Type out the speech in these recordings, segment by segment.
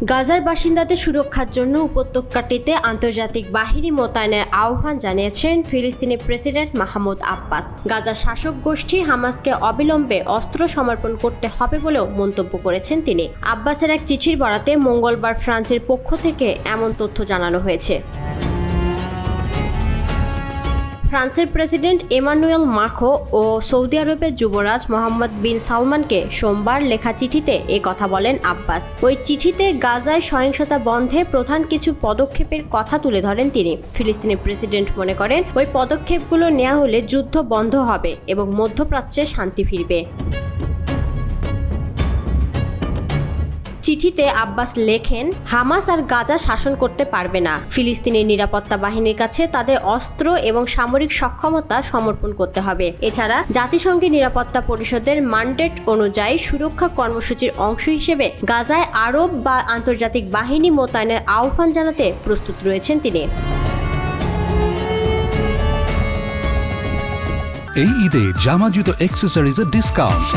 গাজার বাসিন্দাদের সুরক্ষার জন্য উপত্যকাটিতে আন্তর্জাতিক বাহিনী মোতায়েনের আহ্বান জানিয়েছেন ফিলিস্তিনি প্রেসিডেন্ট মাহমুদ আব্বাস। গাজার শাসক গোষ্ঠী হামাসকে অবিলম্বে অস্ত্র সমর্পণ করতে হবে বলেও মন্তব্য করেছেন তিনি। আব্বাসের এক চিঠির বরাতে মঙ্গলবার ফ্রান্সের পক্ষ থেকে এমন তথ্য জানানো হয়েছে। ফ্রান্সের প্রেসিডেন্ট এমানুয়েল মাখো ও সৌদি আরবের যুবরাজ মোহাম্মদ বিন সালমানকে সোমবার লেখা চিঠিতে কথা বলেন আব্বাস। ওই চিঠিতে গাজায় সহিংসতা বন্ধে প্রধান কিছু পদক্ষেপের কথা তুলে ধরেন তিনি। ফিলিস্তিনি প্রেসিডেন্ট মনে করেন ওই পদক্ষেপগুলো নেওয়া হলে যুদ্ধ বন্ধ হবে এবং মধ্যপ্রাচ্যে শান্তি ফিরবে। চিঠিতে আব্বাস লেখেন, হামাস আর গাজা শাসন করতে পারবে না। ফিলিস্তিনি নিরাপত্তা বাহিনীর কাছে তাদের অস্ত্র এবং সামরিক সক্ষমতা সমর্পণ করতে হবে। এছাড়া জাতিসংঘের নিরাপত্তা পরিষদের ম্যান্ডেট অনুযায়ী সুরক্ষা কর্মসূচির অংশ হিসেবে গাজায় আরব বা আন্তর্জাতিক বাহিনী মোতায়েনের আহ্বান জানাতে প্রস্তুত রয়েছেন তিনি। এই ঈদে জামা জুতো অ্যাক্সেসরিজের ডিসকাউন্ট।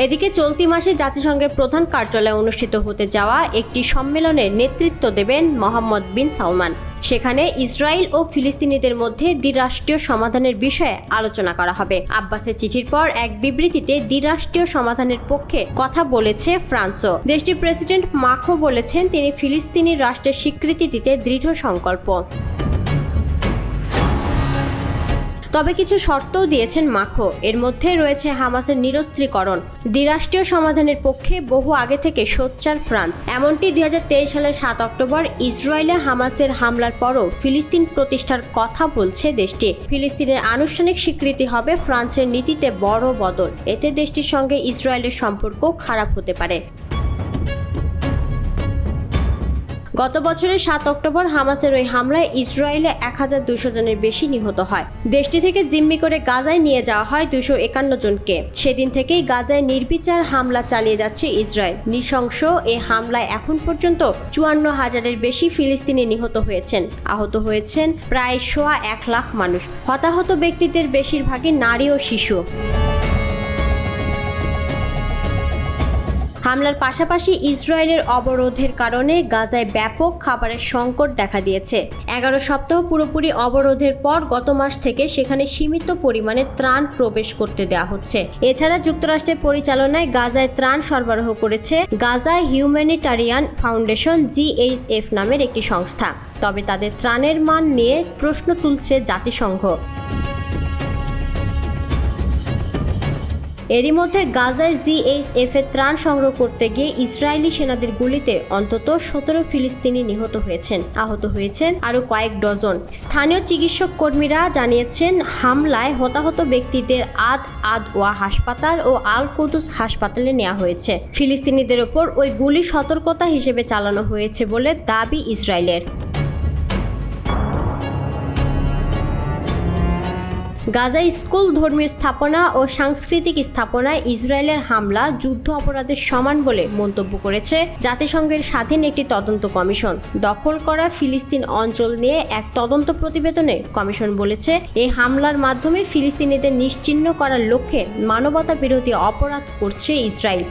এদিকে চলতি মাসে জাতিসংঘের প্রধান কার্যালয়ে অনুষ্ঠিত হতে যাওয়া একটি সম্মেলনে নেতৃত্ব দেবেন মোহাম্মদ বিন সালমান। সেখানে ইসরায়েল ও ফিলিস্তিনিদের মধ্যে দ্বিরাষ্ট্রীয় সমাধানের বিষয়ে আলোচনা করা হবে। আব্বাসের চিঠির পর এক বিবৃতিতে দ্বিরাষ্ট্রীয় সমাধানের পক্ষে কথা বলেছে ফ্রান্সও। দেশটির প্রেসিডেন্ট মাখো বলেছেন তিনি ফিলিস্তিনি রাষ্ট্রের স্বীকৃতি দিতে দৃঢ় সংকল্প। তবে কিছু শর্তও দিয়েছেন মাখো। এর মধ্যে রয়েছে হামাসের নিরস্ত্রীকরণ। দ্বিরাষ্ট্রীয় সমাধানের পক্ষে বহু আগে থেকে সোচ্চার ফ্রান্স। এমনটি 2023 সালের 7 অক্টোবর ইসরায়েলে হামাসের হামলার পরও ফিলিস্তিন প্রতিষ্ঠার কথা বলছে দেশটি। ফিলিস্তিনের আনুষ্ঠানিক স্বীকৃতি হবে ফ্রান্সের নীতিতে বড় বদল। এতে দেশটির সঙ্গে ইসরায়েলের সম্পর্ক খারাপ হতে পারে। গত বছরের 7 অক্টোবর হামাসের ওই হামলায় ইসরায়েলে 1200 জনের বেশি নিহত হয়। দেশটি থেকে জিম্মি করে গাজায় নিয়ে যাওয়া হয় 251 জনকে। সেদিন থেকেই গাজায় নির্বিচার হামলা চালিয়ে যাচ্ছে ইসরায়েল। নৃশংস এই হামলায় এখন পর্যন্ত 54,000-এর বেশি ফিলিস্তিনি নিহত হয়েছেন। আহত হয়েছেন প্রায় 1.25 লাখ মানুষ। হতাহত ব্যক্তিদের বেশিরভাগই নারী ও শিশু। হামলার পাশাপাশি ইসরায়েলের অবরোধের কারণে গাজায় ব্যাপক খাবারের সংকট দেখা দিয়েছে। 11 সপ্তাহ পুরোপুরি অবরোধের পর গত মাস থেকে সেখানে সীমিত পরিমাণে ত্রাণ প্রবেশ করতে দেওয়া হচ্ছে। এছাড়া যুক্তরাষ্ট্রের পরিচালনায় গাজায় ত্রাণ সরবরাহ করেছে গাজা হিউম্যানিটারিয়ান ফাউন্ডেশন GHF নামের একটি সংস্থা। তবে তাদের ত্রাণের মান নিয়ে প্রশ্ন তুলছে জাতিসংঘ। এরই মধ্যে গাজায় GHF এর ত্রাণ সংগ্রহ করতে গিয়ে ইসরায়েলি সেনাদের গুলিতে অন্তত 17 ফিলিস্তিনি নিহত হয়েছেন। আহত হয়েছেন আরও কয়েক ডজন। স্থানীয় চিকিৎসক কর্মীরা জানিয়েছেন হামলায় হতাহত ব্যক্তিদের আদ-ওয়া হাসপাতাল ও আল কুদুস হাসপাতালে নেওয়া হয়েছে। ফিলিস্তিনিদের ওপর ওই গুলি সতর্কতা হিসেবে চালানো হয়েছে বলে দাবি ইসরায়েলের। গাজায় স্কুল, ধর্মীয় স্থাপনা ও সাংস্কৃতিক স্থাপনায় ইসরায়েলের হামলা যুদ্ধ অপরাধের সমান বলে মন্তব্য করেছে জাতিসংঘের স্বাধীন একটি তদন্ত কমিশন। দখল করা ফিলিস্তিন অঞ্চল নিয়ে এক তদন্ত প্রতিবেদনে কমিশন বলেছে এই হামলার মাধ্যমে ফিলিস্তিনিদের নিশ্চিহ্ন করার লক্ষ্যে মানবতা বিরোধী অপরাধ করছে ইসরায়েল।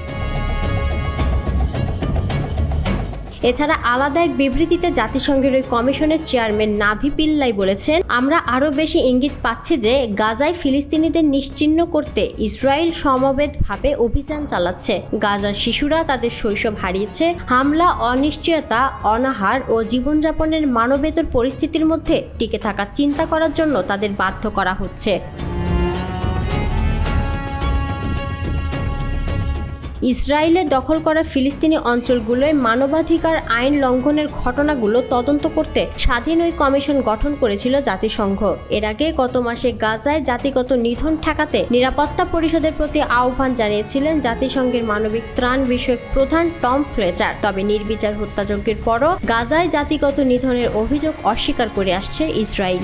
এছাড়া আলাদা এক বিবৃতিতে জাতিসংঘের ওই কমিশনের চেয়ারম্যান নাভি পিল্লাই বলেছেন, আমরা আরও বেশি ইঙ্গিত পাচ্ছি যে গাজায় ফিলিস্তিনিদের নিশ্চিহ্ন করতে ইসরায়েল সমবেতভাবে অভিযান চালাচ্ছে। গাজার শিশুরা তাদের শৈশব হারিয়েছে। হামলা, অনিশ্চয়তা, অনাহার ও জীবনযাপনের মানবেতর পরিস্থিতির মধ্যে টিকে থাকার চিন্তা করার জন্য তাদের বাধ্য করা হচ্ছে। ইসরায়েলের দখল করা ফিলিস্তিনি অঞ্চলগুলোয় মানবাধিকার আইন লঙ্ঘনের ঘটনাগুলো তদন্ত করতে স্বাধীন ওই কমিশন গঠন করেছিল জাতিসংঘ। এর আগে গত মাসে গাজায় জাতিগত নিধন ঠেকাতে নিরাপত্তা পরিষদের প্রতি আহ্বান জানিয়েছিলেন জাতিসংঘের মানবিক ত্রাণ বিষয়ক প্রধান টম ফ্লেচার। তবে নির্বিচার হত্যাযজ্ঞের পরও গাজায় জাতিগত নিধনের অভিযোগ অস্বীকার করে আসছে ইসরায়েল।